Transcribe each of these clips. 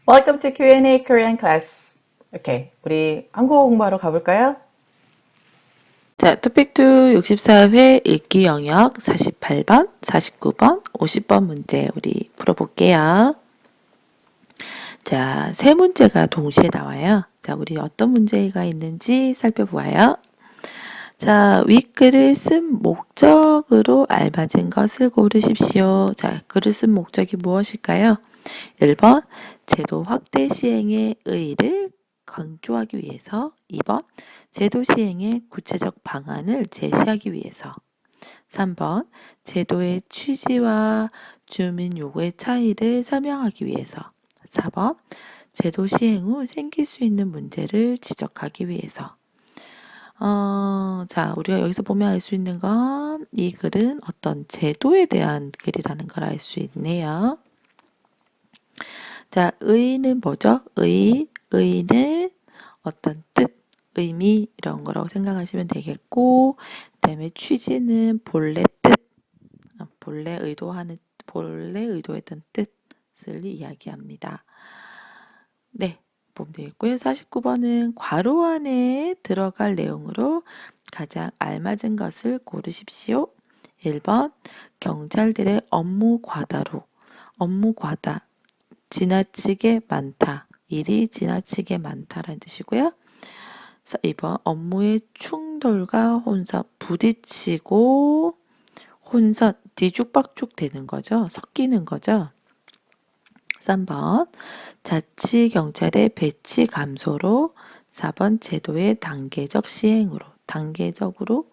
Welcome to Q&A Korean class. 오케이, 우리 한국어 공부하러 가볼까요? 자, 토픽2 64회 읽기 영역 48번, 49번, 50번 문제 우리 풀어볼게요. 자, 세 문제가 동시에 나와요. 자, 우리 어떤 문제가 있는지 살펴보아요. 자, 윗글을 쓴 목적으로 알맞은 것을 고르십시오. 자, 글을 쓴 목적이 무엇일까요? 1번, 제도 확대 시행의 의의를 강조하기 위해서. 2번, 제도 시행의 구체적 방안을 제시하기 위해서. 3번, 제도의 취지와 주민 요구의 차이를 설명하기 위해서. 4번, 제도 시행 후 생길 수 있는 문제를 지적하기 위해서. 자, 우리가 여기서 보면 알 수 있는 건 이 글은 어떤 제도에 대한 글이라는 걸 알 수 있네요. 자, 의의는 뭐죠? 의의는 어떤 뜻, 의미 이런 거라고 생각하시면 되겠고, 그다음에 취지는 본래 뜻, 본래 의도했던 뜻을 이야기합니다. 네, 보면 되겠고요. 49번은 괄호 안에 들어갈 내용으로 가장 알맞은 것을 고르십시오. 1번, 경찰들의 업무 과다, 지나치게 많다, 일이 지나치게 많다라는 뜻이고요. 2번, 업무의 충돌과 혼선, 부딪히고 혼선, 뒤죽박죽 되는 거죠. 섞이는 거죠. 3번, 자치경찰의 배치 감소로. 4번, 제도의 단계적 시행으로. 단계적으로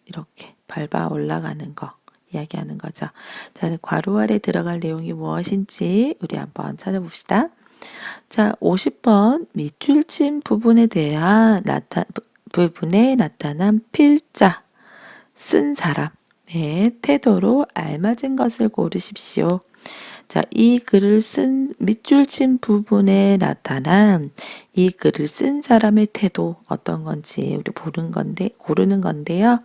이렇게 밟아 올라가는 거 이야기하는 거죠. 자, 괄호 아래 들어갈 내용이 무엇인지 우리 한번 찾아봅시다. 자, 50번 밑줄친 부분에 부분에 나타난 필자, 쓴 사람의 태도로 알맞은 것을 고르십시오. 자, 이 글을 쓴 밑줄친 부분에 나타난 이 글을 쓴 사람의 태도 어떤 건지 우리 고르는 건데요.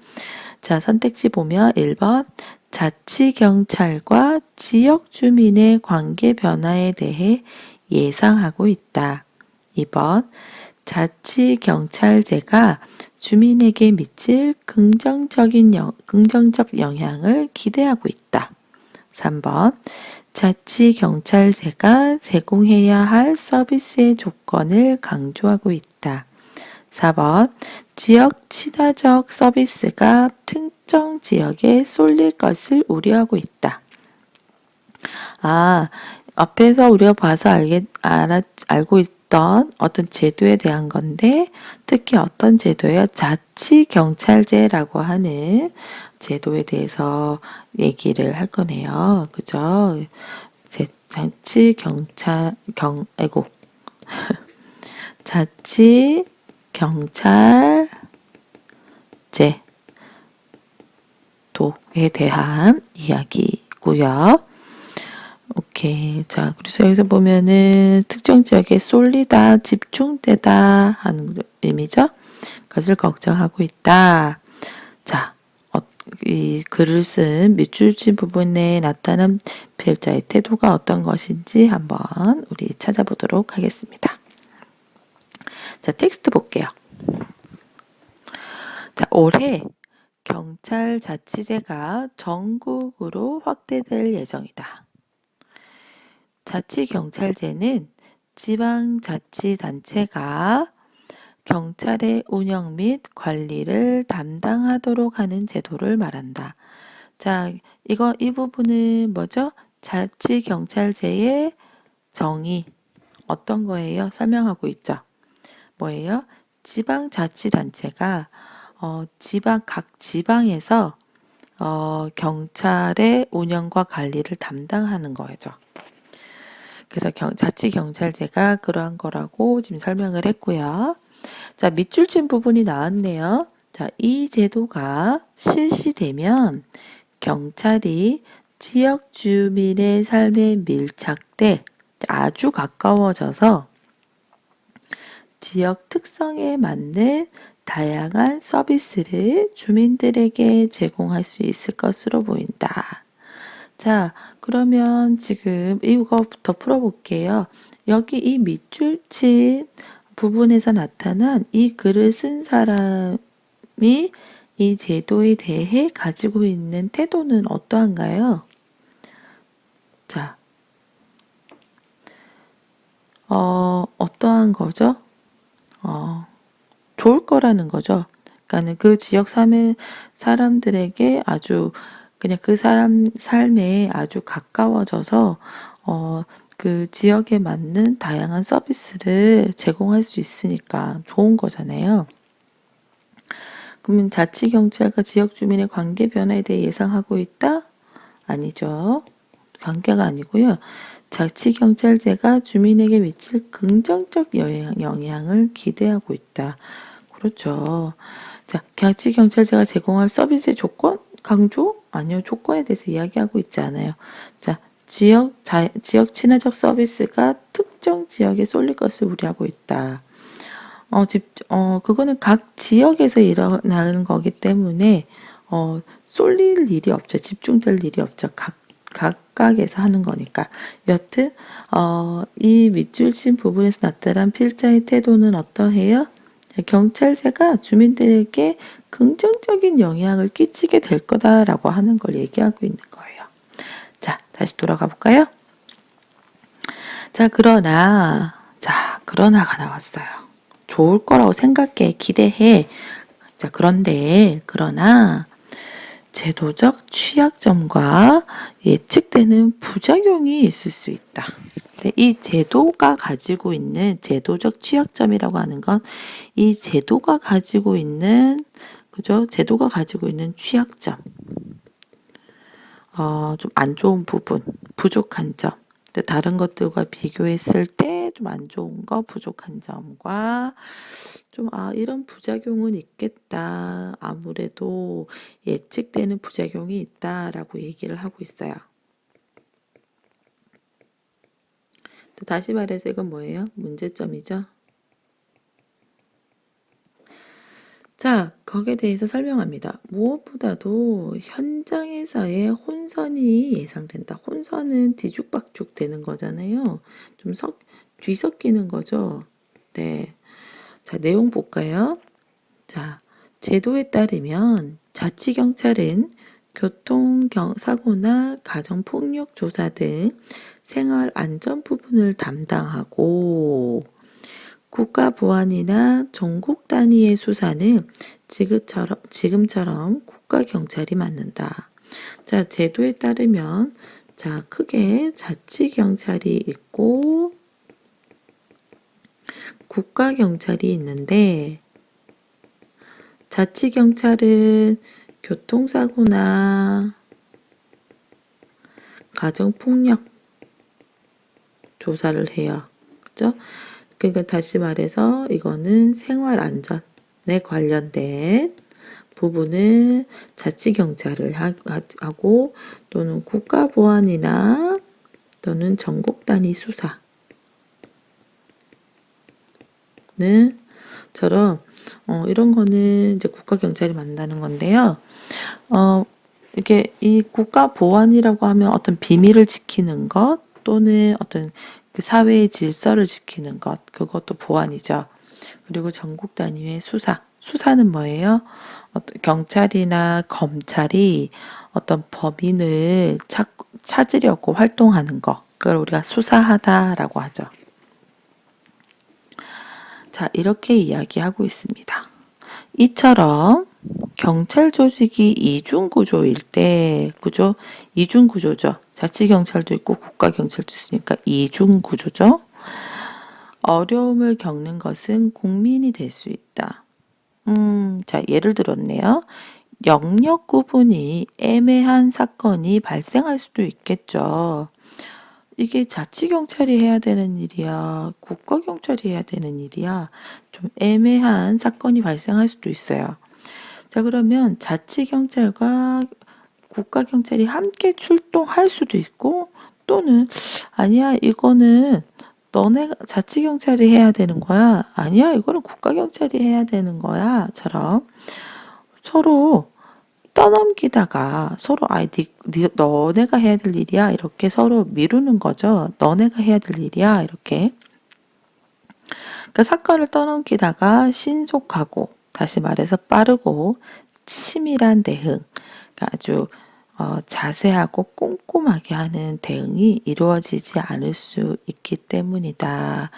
자, 선택지 보면 1번 자치경찰과 지역 주민의 관계 변화에 대해 예상하고 있다. 2번 자치경찰제가 주민에게 미칠 긍정적 영향을 기대하고 있다. 3번 자치경찰제가 제공해야 할 서비스의 조건을 강조하고 있다. 4번 지역 친화적 서비스가 특정 지역에 쏠릴 것을 우려하고 있다. 앞에서 우리가 봐서 알고 있던 어떤 제도에 대한 건데, 특히 어떤 제도예요? 자치경찰제라고 하는 제도에 대해서 얘기를 할 거네요. 그죠? 자치경찰제도에 대한 이야기고요. 오케이. 자, 그래서 여기서 보면은 특정 지역에 쏠리다, 집중되다 하는 의미죠. 그것을 걱정하고 있다. 자, 이 글을 쓴 밑줄친 부분에 나타난 필자의 태도가 어떤 것인지 한번 우리 찾아보도록 하겠습니다. 자, 텍스트 볼게요. 자, 올해 경찰자치제가 전국으로 확대될 예정이다. 자치경찰제는 지방자치단체가 경찰의 운영 및 관리를 담당하도록 하는 제도를 말한다. 자, 이 부분은 뭐죠? 자치경찰제의 정의, 어떤 거예요? 설명하고 있죠. 뭐예요? 지방자치단체가 각 지방에서 경찰의 운영과 관리를 담당하는 거죠. 그래서 자치경찰제가 그러한 거라고 지금 설명을 했고요. 자, 밑줄 친 부분이 나왔네요. 자, 이 제도가 실시되면 경찰이 지역 주민의 삶에 밀착돼 아주 가까워져서 지역 특성에 맞는 다양한 서비스를 주민들에게 제공할 수 있을 것으로 보인다. 자, 그러면 지금 이거부터 풀어볼게요. 여기 이 밑줄 친 부분에서 나타난 이 글을 쓴 사람이 이 제도에 대해 가지고 있는 태도는 어떠한가요? 자, 어떠한 거죠? 좋을 거라는 거죠. 그러니까는 그 지역 사람들에게 아주 그냥 그 사람 삶에 아주 가까워져서 그 지역에 맞는 다양한 서비스를 제공할 수 있으니까 좋은 거잖아요. 그러면 자치경찰과 지역 주민의 관계 변화에 대해 예상하고 있다? 아니죠. 관계가 아니고요. 자치경찰제가 주민에게 미칠 긍정적 영향을 기대하고 있다. 그렇죠. 자, 자치경찰제가 제공할 서비스의 조건? 강조? 아니요. 조건에 대해서 이야기하고 있지 않아요. 자, 지역 친화적 서비스가 특정 지역에 쏠릴 것을 우려하고 있다. 그거는 각 지역에서 일어나는 거기 때문에, 쏠릴 일이 없죠. 집중될 일이 없죠. 각각에서 하는 거니까. 여튼, 이 밑줄 친 부분에서 나타난 필자의 태도는 어떠해요? 경찰제가 주민들에게 긍정적인 영향을 끼치게 될 거다라고 하는 걸 얘기하고 있는 거예요. 자, 다시 돌아가 볼까요? 자, 그러나가 나왔어요. 좋을 거라고 생각해, 기대해. 자, 그러나, 제도적 취약점과 예측되는 부작용이 있을 수 있다. 이 제도가 가지고 있는 제도적 취약점이라고 하는 건 이 제도가 가지고 있는, 그죠? 제도가 가지고 있는 취약점. 좀 안 좋은 부분, 부족한 점. 다른 것들과 비교했을 때 좀 안 좋은 거, 부족한 점과 좀, 이런 부작용은 있겠다. 아무래도 예측되는 부작용이 있다라고 얘기를 하고 있어요. 다시 말해서 이건 뭐예요? 문제점이죠. 자, 거기에 대해서 설명합니다. 무엇보다도 현장에서의 혼선이 예상된다. 혼선은 뒤죽박죽 되는 거잖아요. 좀 뒤섞이는 거죠. 네. 자, 내용 볼까요? 자, 제도에 따르면 자치경찰은 교통사고나 가정폭력 조사 등 생활 안전 부분을 담당하고 국가보안이나 전국 단위의 수사는 지금처럼 국가경찰이 맡는다. 자, 제도에 따르면 자, 크게 자치경찰이 있고 국가경찰이 있는데 자치경찰은 교통사고나 가정폭력 조사를 해요. 그죠? 그러니까 다시 말해서 이거는 생활 안전에 관련된 부분은 자치경찰을 하고 또는 국가보안이나 또는 전국 단위 수사는 처럼 이런 거는 이제 국가경찰이 만나는 건데요. 이렇게 이 국가보안이라고 하면 어떤 비밀을 지키는 것 또는 어떤 그 사회의 질서를 지키는 것, 그것도 보안이죠. 그리고 전국 단위의 수사는 뭐예요? 경찰이나 검찰이 어떤 범인을 찾으려고 활동하는 거, 그걸 우리가 수사하다라고 하죠. 자, 이렇게 이야기하고 있습니다. 이처럼 경찰 조직이 이중 구조일 때, 그죠? 이중 구조죠. 자치경찰도 있고 국가경찰도 있으니까 이중 구조죠. 어려움을 겪는 것은 국민이 될 수 있다. 자, 예를 들었네요. 영역 구분이 애매한 사건이 발생할 수도 있겠죠. 이게 자치경찰이 해야 되는 일이야, 국가경찰이 해야 되는 일이야, 좀 애매한 사건이 발생할 수도 있어요. 자, 그러면 자치경찰과 국가경찰이 함께 출동할 수도 있고, 또는, 아니야, 이거는 너네가 자치경찰이 해야 되는 거야. 아니야, 이거는 국가경찰이 해야 되는 거야. 처럼 서로 떠넘기다가 서로 너네가 해야 될 일이야 이렇게 서로 미루는 거죠. 너네가 해야 될 일이야 이렇게. 그러니까 사건을 떠넘기다가 신속하고 다시 말해서 빠르고 치밀한 대응, 그러니까 아주 자세하고 꼼꼼하게 하는 대응이 이루어지지 않을 수 있기 때문이다.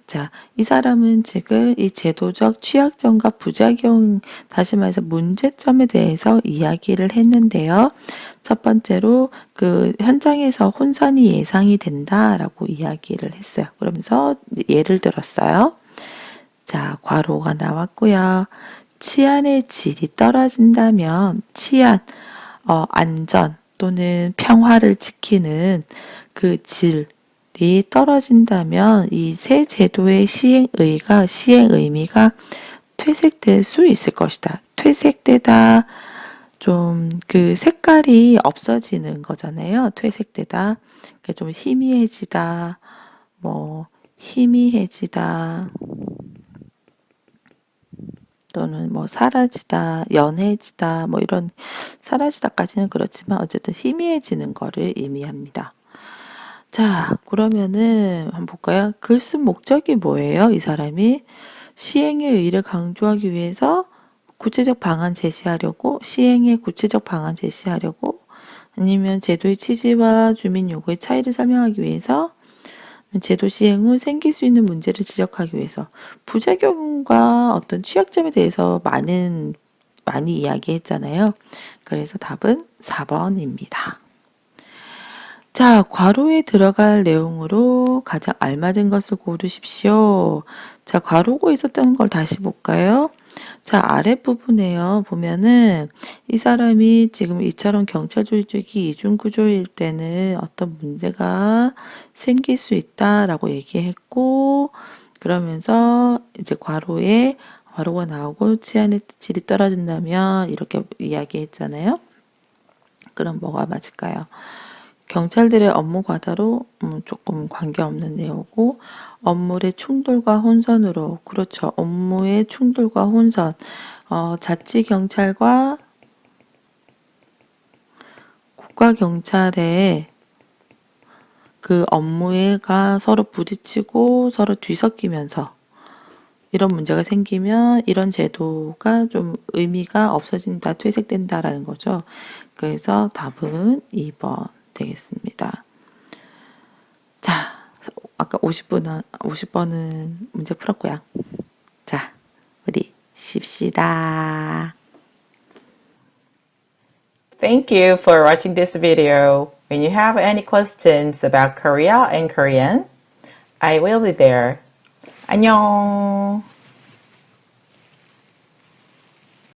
자, 이 사람은 지금 이 제도적 취약점과 부작용, 다시 말해서 문제점에 대해서 이야기를 했는데요. 첫 번째로 그 현장에서 혼선이 예상이 된다라고 이야기를 했어요. 그러면서 예를 들었어요. 자, 괄호가 나왔고요. 치안의 질이 떨어진다면 치안, 안전 또는 평화를 지키는 그 질이 떨어진다면 이 새 제도의 시행 의미가 퇴색될 수 있을 것이다. 퇴색되다, 좀 그 색깔이 없어지는 거잖아요. 퇴색되다. 그러니까 좀 희미해지다, 뭐 희미해지다, 또는 뭐 사라지다, 연해지다, 뭐 이런 사라지다까지는 그렇지만 어쨌든 희미해지는 거를 의미합니다. 자, 그러면은 한번 볼까요? 글 쓴 목적이 뭐예요? 이 사람이 시행의 의의를 강조하기 위해서 구체적 방안 제시하려고, 시행의 구체적 방안 제시하려고, 아니면 제도의 취지와 주민 요구의 차이를 설명하기 위해서, 제도 시행 후 생길 수 있는 문제를 지적하기 위해서. 부작용과 어떤 취약점에 대해서 많이 이야기했잖아요. 그래서 답은 4번입니다. 자, 괄호에 들어갈 내용으로 가장 알맞은 것을 고르십시오. 자, 괄호고 있었던 걸 다시 볼까요? 자, 아랫부분에요. 보면은 이 사람이 지금 이처럼 경찰 조직이 이중구조일 때는 어떤 문제가 생길 수 있다라고 얘기했고, 그러면서 이제 괄호가 나오고 치안의 질이 떨어진다면 이렇게 이야기했잖아요. 그럼 뭐가 맞을까요? 경찰들의 업무 과다로 조금 관계없는 내용이고, 업무의 충돌과 혼선으로, 그렇죠. 업무의 충돌과 혼선, 자치경찰과 국가경찰의 그 업무가 서로 부딪히고 서로 뒤섞이면서 이런 문제가 생기면 이런 제도가 좀 의미가 없어진다, 퇴색된다라는 거죠. 그래서 답은 2번 되겠습니다. 자, 아까 50번은 문제 풀었고요. 자, 우리 쉽시다. Thank you for watching this video. When you have any questions about Korea and Korean, I will be there. 안녕.